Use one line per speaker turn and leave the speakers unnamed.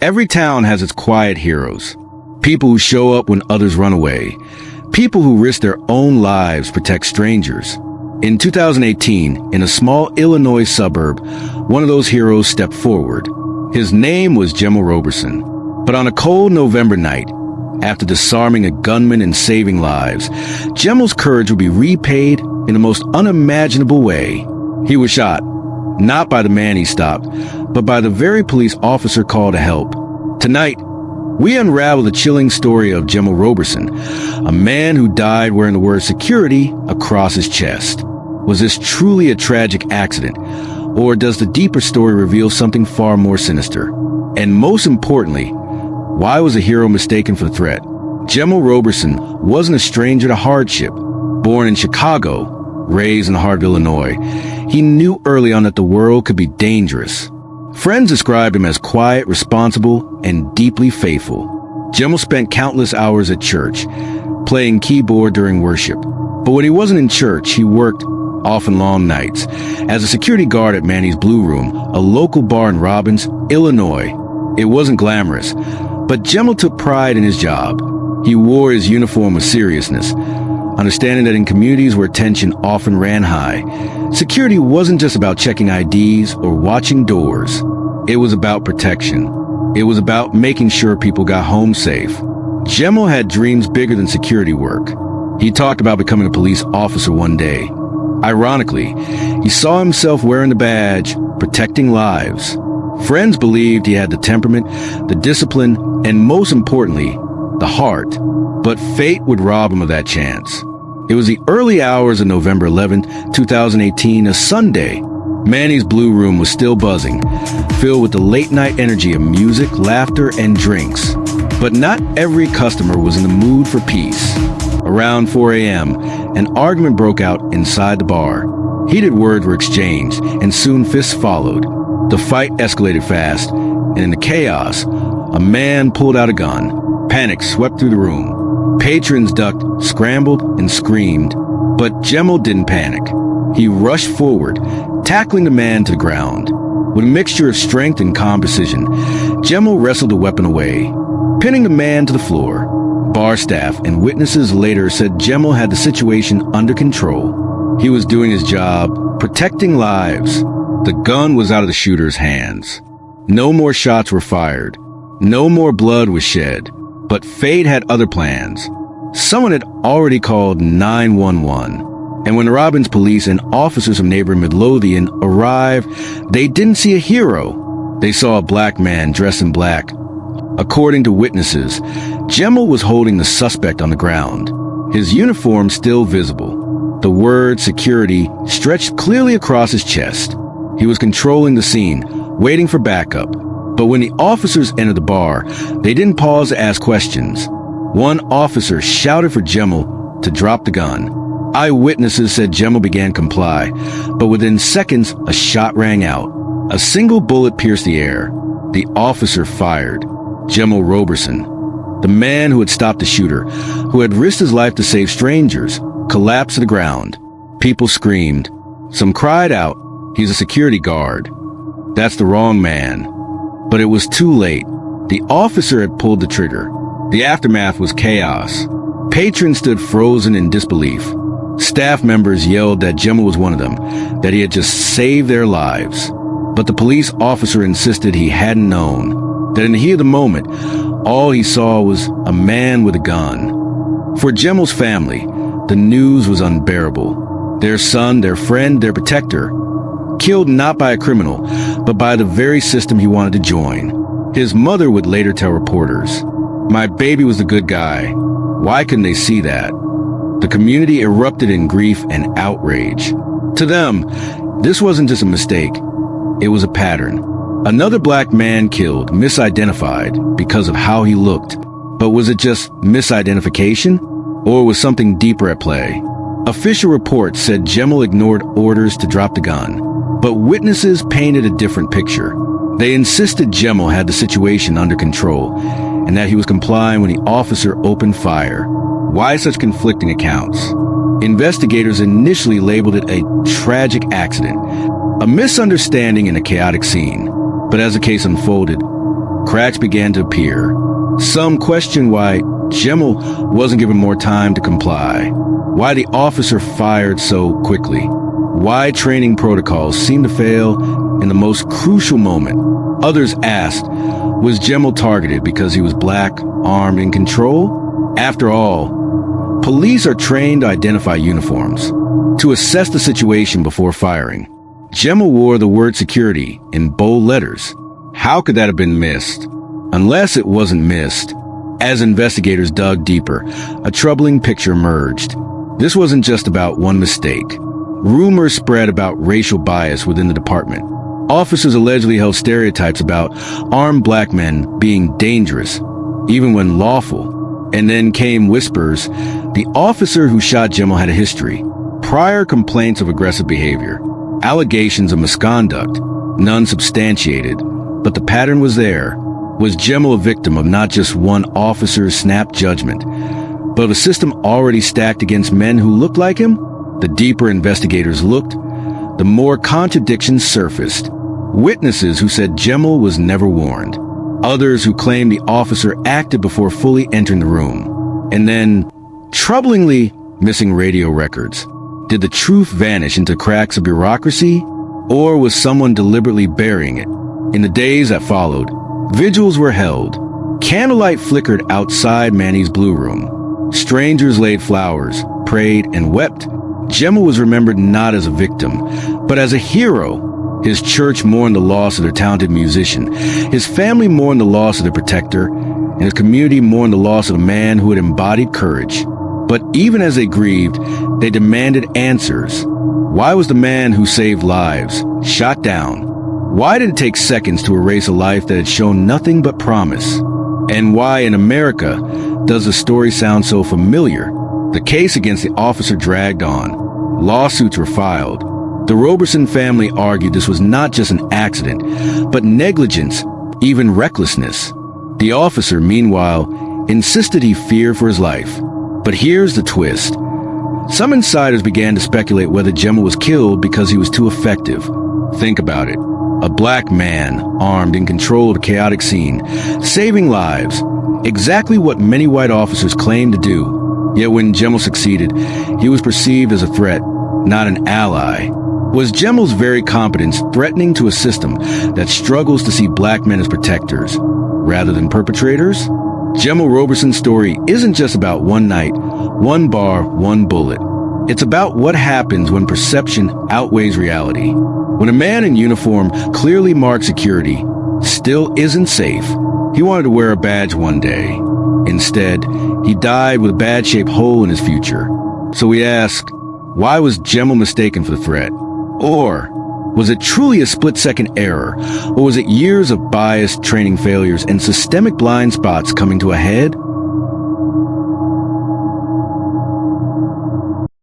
Every town has its quiet heroes. People who show up when others run away. People who risk their own lives to protect strangers. In 2018, in a small Illinois suburb, one of those heroes stepped forward. His name was Jemel Roberson. But on a cold November night, after disarming a gunman and saving lives, Jemel's courage would be repaid in the most unimaginable way. He was shot, not by the man he stopped, but by the very police officer called to help. Tonight, we unravel the chilling story of Jemel Roberson, a man who died wearing the word security across his chest. Was this truly a tragic accident, or does the deeper story reveal something far more sinister? And most importantly, why was a hero mistaken for a threat? Jemel Roberson wasn't a stranger to hardship. Born in Chicago, raised in the heart of Illinois, he knew early on that the world could be dangerous. Friends described him as quiet, responsible, and deeply faithful. Jemel spent countless hours at church, playing keyboard during worship. But when he wasn't in church, he worked, often long nights, as a security guard at Manny's Blue Room, a local bar in Robbins, Illinois. It wasn't glamorous, but Jemel took pride in his job. He wore his uniform with seriousness, understanding that in communities where tension often ran high, security wasn't just about checking IDs or watching doors. It was about protection. It was about making sure people got home safe. Jemel had dreams bigger than security work. He talked about becoming a police officer one day. Ironically, he saw himself wearing the badge, protecting lives. Friends believed he had the temperament, the discipline, and most importantly, the heart. But fate would rob him of that chance. It was the early hours of November 11th, 2018, a Sunday. Manny's Blue Room was still buzzing, filled with the late-night energy of music, laughter, and drinks. But not every customer was in the mood for peace. Around 4 a.m., an argument broke out inside the bar. Heated words were exchanged, and soon fists followed. The fight escalated fast, and in the chaos, a man pulled out a gun. Panic swept through the room. Patrons ducked, scrambled, and screamed. But Jemel didn't panic. He rushed forward, tackling the man to the ground. With a mixture of strength and calm precision, Jemel wrestled the weapon away, pinning the man to the floor. Bar staff and witnesses later said Jemel had the situation under control. He was doing his job, protecting lives. The gun was out of the shooter's hands. No more shots were fired. No more blood was shed. But fate had other plans. Someone had already called 911. And when the Robbins police and officers from neighboring Midlothian arrived, they didn't see a hero. They saw a black man dressed in black. According to witnesses, Jemel was holding the suspect on the ground, his uniform still visible. The word security stretched clearly across his chest. He was controlling the scene, waiting for backup. But when the officers entered the bar, they didn't pause to ask questions. One officer shouted for Jemel to drop the gun. Eyewitnesses said Jemel began to comply, but within seconds, a shot rang out. A single bullet pierced the air. The officer fired. Jemel Roberson, the man who had stopped the shooter, who had risked his life to save strangers, collapsed to the ground. People screamed. Some cried out, "He's a security guard." That's the wrong man. But it was too late. The officer had pulled the trigger. The aftermath was chaos. Patrons stood frozen in disbelief. Staff members yelled that Jemel was one of them, that he had just saved their lives. But the police officer insisted he hadn't known, that in the heat of the moment, all he saw was a man with a gun. For Jemel's family, the news was unbearable. Their son, their friend, their protector, killed not by a criminal, but by the very system he wanted to join. His mother would later tell reporters, "My baby was the good guy. Why couldn't they see that?" The community erupted in grief and outrage. To them, this wasn't just a mistake. It was a pattern. Another black man killed, misidentified because of how he looked. But was it just misidentification? Or was something deeper at play? Official reports said Jemel ignored orders to drop the gun. But witnesses painted a different picture. They insisted Jemel had the situation under control and that he was complying when the officer opened fire. Why such conflicting accounts? Investigators initially labeled it a tragic accident, a misunderstanding in a chaotic scene. But as the case unfolded, cracks began to appear. Some questioned why Jemel wasn't given more time to comply, why the officer fired so quickly, why training protocols seemed to fail in the most crucial moment. Others asked, was Jemel targeted because he was black, armed, in control? After all, police are trained to identify uniforms, to assess the situation before firing. Jemel wore the word security in bold letters. How could that have been missed? Unless it wasn't missed. As investigators dug deeper, a troubling picture emerged. This wasn't just about one mistake. Rumors spread about racial bias within the department. Officers allegedly held stereotypes about armed black men being dangerous, even when lawful. And then came whispers. The officer who shot Jemel had a history. Prior complaints of aggressive behavior. Allegations of misconduct. None substantiated. But the pattern was there. Was Jemel a victim of not just one officer's snap judgment, but of a system already stacked against men who looked like him? The deeper investigators looked, the more contradictions surfaced. Witnesses who said Jemel was never warned. Others who claimed the officer acted before fully entering the room. And then, troublingly, missing radio records. Did the truth vanish into cracks of bureaucracy, or was someone deliberately burying it? In the days that followed, vigils were held. Candlelight flickered outside Manny's Blue Room. Strangers laid flowers, prayed, and wept. Jemel was remembered not as a victim, but as a hero. His church mourned the loss of their talented musician. His family mourned the loss of their protector, and his community mourned the loss of a man who had embodied courage. But even as they grieved, they demanded answers. Why was the man who saved lives shot down? Why did it take seconds to erase a life that had shown nothing but promise? And why in America does the story sound so familiar? The case against the officer dragged on. Lawsuits were filed. The Roberson family argued this was not just an accident, but negligence, even recklessness. The officer, meanwhile, insisted he feared for his life. But here's the twist. Some insiders began to speculate whether Jemel was killed because he was too effective. Think about it. A black man, armed, in control of a chaotic scene, saving lives, exactly what many white officers claimed to do. Yet when Jemel succeeded, he was perceived as a threat, not an ally. Was Jemel's very competence threatening to a system that struggles to see black men as protectors, rather than perpetrators? Jemel Roberson's story isn't just about one night, one bar, one bullet. It's about what happens when perception outweighs reality. When a man in uniform, clearly marked security, still isn't safe. He wanted to wear a badge one day. Instead, he died with a bad-shaped hole in his future. So we ask, why was Jemel mistaken for the threat? Or was it truly a split-second error? Or was it years of bias, training failures, and systemic blind spots coming to a head?